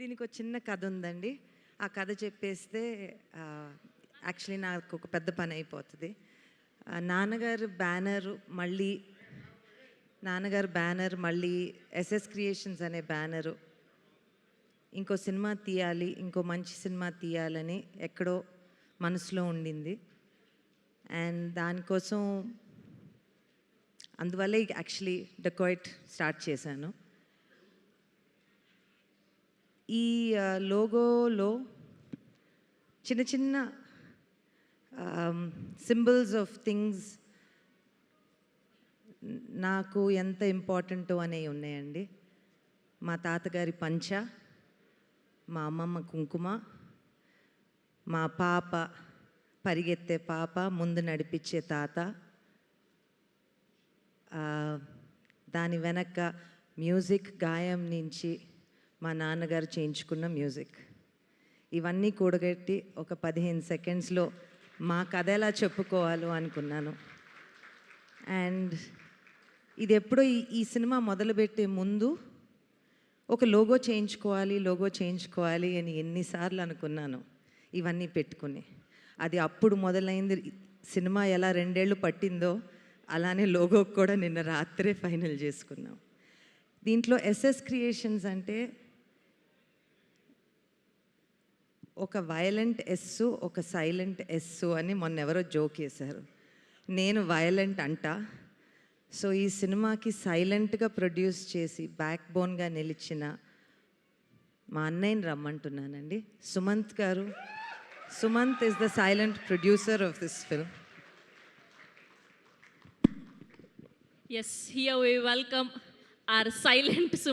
దీనికి ఒక చిన్న కథ ఉందండి. ఆ కథ చెప్పేస్తే యాక్చువల్లీ నాకు ఒక పెద్ద పని అయిపోతుంది. నాన్నగారు బ్యానర్ మళ్ళీ ఎస్ఎస్ క్రియేషన్స్ అనే బ్యానరు ఇంకో సినిమా తీయాలి, ఇంకో మంచి సినిమా తీయాలని ఎక్కడో మనసులో ఉండింది. అండ్ దానికోసం అందువల్లే యాక్చువల్లీ డెకాయిట్ స్టార్ట్ చేశాను. ఈ లోగోలో చిన్న చిన్న సింబల్స్ ఆఫ్ థింగ్స్ నాకు ఎంత ఇంపార్టెంటో అనేవి ఉన్నాయండి. మా తాతగారి పంచ, మా అమ్మమ్మ కుంకుమ, మా పాప పరిగెత్తే పాప, ముందు నడిపించే తాత, దాని వెనక మ్యూజిక్ గాయం నుంచి మా నాన్నగారు చేయించుకున్న మ్యూజిక్, ఇవన్నీ కూడగట్టి ఒక 15 సెకండ్స్లో మా కథ ఎలా చెప్పుకోవాలో అనుకున్నాను. అండ్ ఇది ఎప్పుడో ఈ సినిమా మొదలుపెట్టే ముందు ఒక లోగో చేయించుకోవాలి అని ఎన్నిసార్లు అనుకున్నాను ఇవన్నీ పెట్టుకుని. అది అప్పుడు మొదలైంది. సినిమా ఎలా 2 ఏళ్ళు పట్టిందో అలానే లోగో కూడా నిన్న రాత్రే ఫైనల్ చేసుకున్నాం. దీంట్లో ఎస్ఎస్ క్రియేషన్స్ అంటే ఒక వైలెంట్ ఎస్సు, ఒక సైలెంట్ ఎస్సు అని మొన్న ఎవరో జోక్ వేశారు. నేను వైలెంట్ అంట. సో ఈ సినిమాకి సైలెంట్గా ప్రొడ్యూస్ చేసి బ్యాక్ బోన్గా నిలిచిన మా అన్నయ్యని రమ్మంటున్నానండి, సుమంత్ గారు. Sumanth is the silent producer of this film. Yes, here we welcome our silent